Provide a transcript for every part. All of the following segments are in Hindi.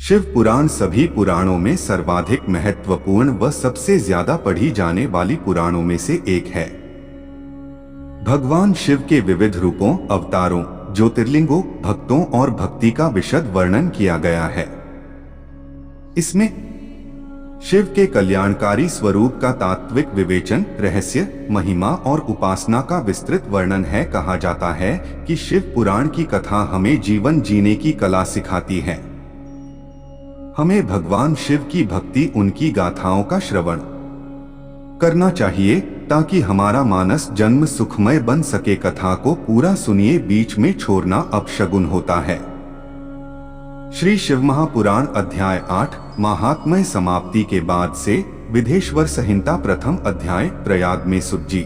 शिव पुराण सभी पुराणों में सर्वाधिक महत्वपूर्ण व सबसे ज्यादा पढ़ी जाने वाली पुराणों में से एक है। भगवान शिव के विविध रूपों, अवतारों, ज्योतिर्लिंगों, भक्तों और भक्ति का विशद वर्णन किया गया है। इसमें शिव के कल्याणकारी स्वरूप का तात्विक विवेचन, रहस्य, महिमा और उपासना का विस्तृत वर्णन है। कहा जाता है कि शिव पुराण की कथा हमें जीवन जीने की कला सिखाती है। हमें भगवान शिव की भक्ति, उनकी गाथाओं का श्रवण करना चाहिए ताकि हमारा मानस जन्म सुखमय बन सके। कथा को पूरा सुनिए, बीच में छोड़ना अपशगुन होता है। श्री शिव महापुराण अध्याय 8 महात्म्य समाप्ति के बाद से विधेश्वर संहिता प्रथम अध्याय प्रयाग में सुत जी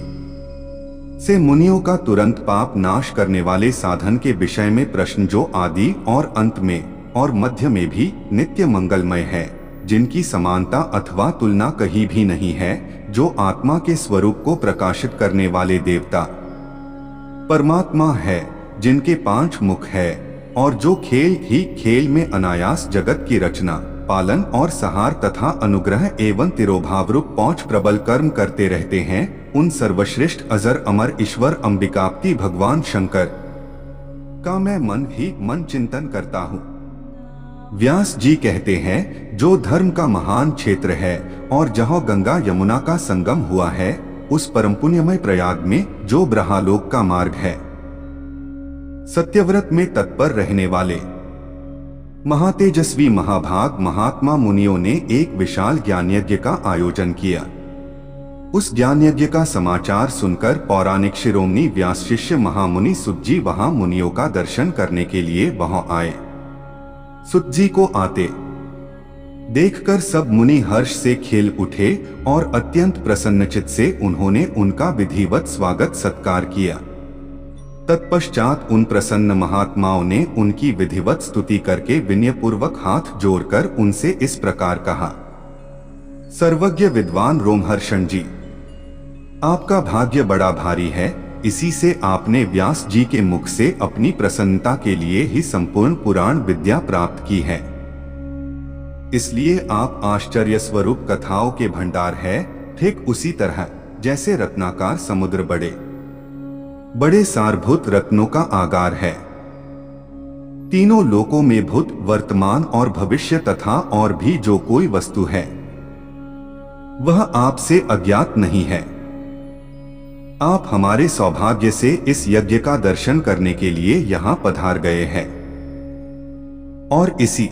से मुनियों का तुरंत पाप नाश करने वाले साधन के विषय में प्रश्न, जो आदि और अंत में और मध्य में भी नित्य मंगलमय है, जिनकी समानता अथवा तुलना कहीं भी नहीं है, जो आत्मा के स्वरूप को प्रकाशित करने वाले देवता परमात्मा है, जिनके 5 मुख है और जो खेल ही खेल में अनायास जगत की रचना, पालन और सहार तथा अनुग्रह एवं तिरोभाव रूप 5 प्रबल कर्म करते रहते हैं, उन सर्वश्रेष्ठ अजर अमर ईश्वर अंबिकापति भगवान शंकर का मैं मन ही मन चिंतन करता हूँ। व्यास जी कहते हैं, जो धर्म का महान क्षेत्र है और जहाँ गंगा यमुना का संगम हुआ है, उस परम पुण्यमय प्रयाग में जो ब्रह्मलोक का मार्ग है, सत्यव्रत में तत्पर रहने वाले महातेजस्वी महाभाग महात्मा मुनियों ने एक विशाल ज्ञान यज्ञ का आयोजन किया। उस ज्ञान यज्ञ का समाचार सुनकर पौराणिक शिरोमणि व्यास शिष्य महामुनि सुत जी वहां मुनियों का दर्शन करने के लिए वहां आए। सुत जी को आते देखकर सब मुनि हर्ष से खिल उठे और अत्यंत प्रसन्नचित्त से उन्होंने उनका विधिवत स्वागत सत्कार किया। तत्पश्चात उन प्रसन्न महात्माओं ने उनकी विधिवत स्तुति करके विनयपूर्वक हाथ जोड़कर उनसे इस प्रकार कहा, सर्वज्ञ विद्वान रोमहर्षण जी, आपका भाग्य बड़ा भारी है। इसी से आपने व्यास जी के मुख से अपनी प्रसन्नता के लिए ही संपूर्ण पुराण विद्या प्राप्त की है। इसलिए आप आश्चर्य स्वरूप कथाओं के भंडार है, ठीक उसी तरह जैसे रत्नाकार समुद्र बड़े बड़े सारभूत रत्नों का आगार है। तीनों लोकों में भूत, वर्तमान और भविष्य तथा और भी जो कोई वस्तु है, वह आपसे अज्ञात नहीं है। आप हमारे सौभाग्य से इस यज्ञ का दर्शन करने के लिए यहाँ पधार गए हैं और इसी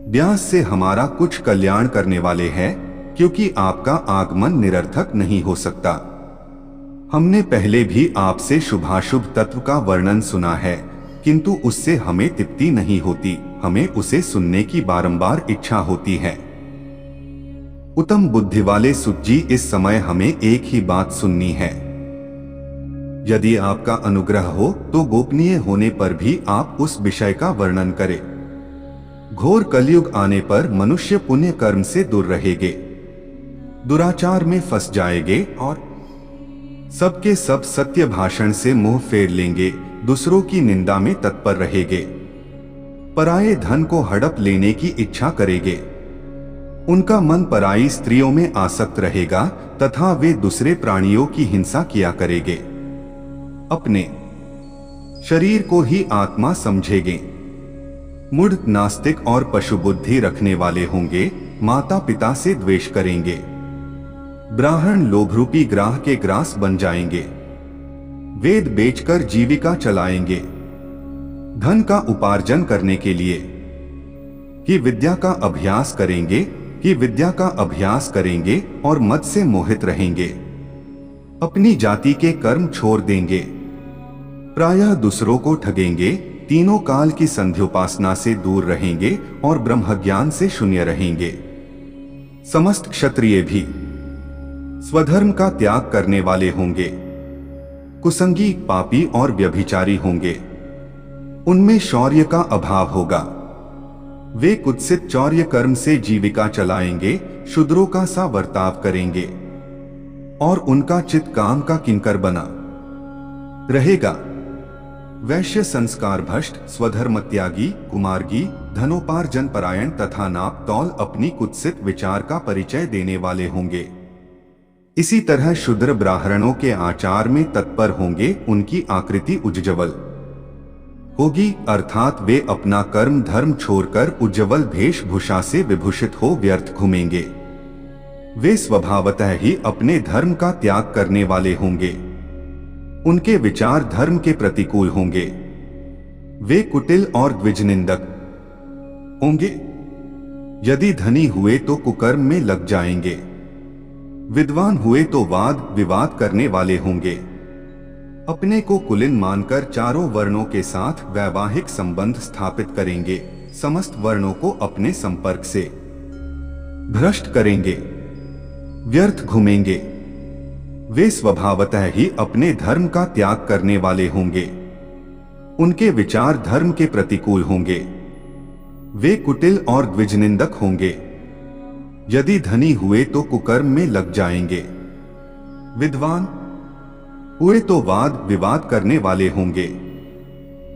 व्यास से हमारा कुछ कल्याण करने वाले हैं, क्योंकि आपका आगमन निरर्थक नहीं हो सकता। हमने पहले भी आपसे शुभाशुभ तत्व का वर्णन सुना है, किंतु उससे हमें तृप्ति नहीं होती, हमें उसे सुनने की बारंबार इच्छा होती है। उत्तम बुद्धि वाले सुत जी, इस समय हमें एक ही बात सुननी है। यदि आपका अनुग्रह हो तो गोपनीय होने पर भी आप उस विषय का वर्णन करें। घोर कलयुग आने पर मनुष्य पुण्य कर्म से दूर रहेंगे, दुराचार में फंस जाएंगे और सबके सब सत्य भाषण से मुंह फेर लेंगे, दूसरों की निंदा में तत्पर रहेंगे, पराये धन को हड़प लेने की इच्छा करेंगे। उनका मन पराई स्त्रियों में आसक्त रहेगा तथा वे दूसरे प्राणियों की हिंसा किया करेंगे, अपने शरीर को ही आत्मा समझेंगे। मूढ़, नास्तिक और पशु बुद्धि रखने वाले होंगे, माता पिता से द्वेष करेंगे, ब्राह्मण लोभरूपी ग्राह के ग्रास बन जाएंगे, वेद बेचकर जीविका चलाएंगे, धन का उपार्जन करने के लिए ही विद्या का अभ्यास करेंगे और मद से मोहित रहेंगे, अपनी जाति के कर्म छोड़ देंगे, प्रायः दूसरों को ठगेंगे, तीनों काल की संध्योपासना से दूर रहेंगे और ब्रह्मज्ञान से शून्य रहेंगे। समस्त क्षत्रिय भी स्वधर्म का त्याग करने वाले होंगे, कुसंगी, पापी और व्यभिचारी होंगे, उनमें शौर्य का अभाव होगा, वे कुत्सित चौर्य कर्म से जीविका चलाएंगे, शूद्रों का सा बर्ताव करेंगे और उनका चित्त काम का किंकर बना रहेगा। वैश्य संस्कार भ्रष्ट, स्वधर्म त्यागी, कुमार्गी, धनोपार्जन परायण तथा नाप तौल अपनी कुत्सित विचार का परिचय देने वाले होंगे। इसी तरह शूद्र ब्राह्मणों के आचार में तत्पर होंगे, उनकी आकृति उज्ज्वल होगी, अर्थात वे अपना कर्म धर्म छोड़कर उज्ज्वल वेशभूषा से विभूषित हो व्यर्थ घूमेंगे। वे स्वभावतः ही अपने धर्म का त्याग करने वाले होंगे। उनके विचार धर्म के प्रतिकूल होंगे। वे कुटिल और द्विजनिंदक होंगे। यदि धनी हुए तो कुकर्म में लग जाएंगे। विद्वान हुए तो वाद विवाद करने वाले होंगे। अपने को कुलीन मानकर चारों वर्णों के साथ वैवाहिक संबंध स्थापित करेंगे। समस्त वर्णों को अपने संपर्क से भ्रष्ट करेंगे, व्यर्थ घूमेंगे। वे स्वभावतः ही अपने धर्म का त्याग करने वाले होंगे। उनके विचार धर्म के प्रतिकूल होंगे। वे कुटिल और द्विजनिंदक होंगे। यदि धनी हुए तो कुकर्म में लग जाएंगे। विद्वान हुए तो वाद विवाद करने वाले होंगे।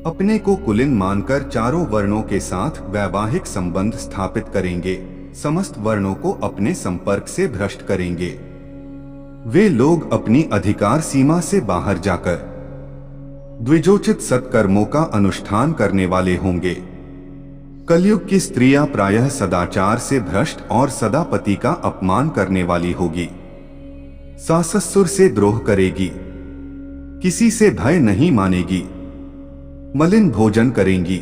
अपने को कुलीन मानकर चारों वर्णों के साथ वैवाहिक संबंध स्थापित करेंगे। समस्त वर्णों को अपने संपर्क से भ्रष्ट करेंगे। वे लोग अपनी अधिकार सीमा से बाहर जाकर द्विजोचित सत्कर्मों का अनुष्ठान करने वाले होंगे। कलयुग की स्त्रियां प्रायः सदाचार से भ्रष्ट और सदा पति का अपमान करने वाली होगी। सास ससुर से द्रोह करेगी, किसी से भय नहीं मानेगी, मलिन भोजन करेंगी,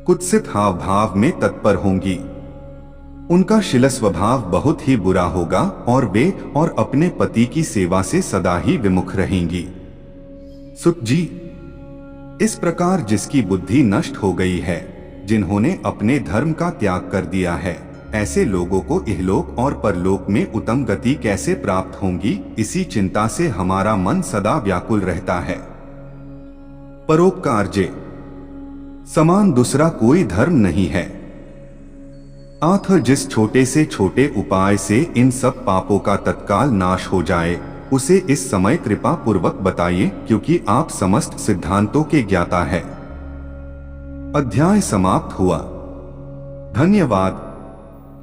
कुत्सित हाव भाव में तत्पर होंगी। उनका शील स्वभाव बहुत ही बुरा होगा और वे और अपने पति की सेवा से सदा ही विमुख रहेंगी। सुत जी, इस प्रकार जिसकी बुद्धि नष्ट हो गई है, जिन्होंने अपने धर्म का त्याग कर दिया है, ऐसे लोगों को इहलोक और परलोक में उत्तम गति कैसे प्राप्त होंगी, इसी चिंता से हमारा मन सदा व्याकुल रहता है। परोपकारजे समान दूसरा कोई धर्म नहीं है। अतः जिस छोटे से छोटे उपाय से इन सब पापों का तत्काल नाश हो जाए, उसे इस समय कृपा पूर्वक बताइए, क्योंकि आप समस्त सिद्धांतों के ज्ञाता है। अध्याय समाप्त हुआ। धन्यवाद।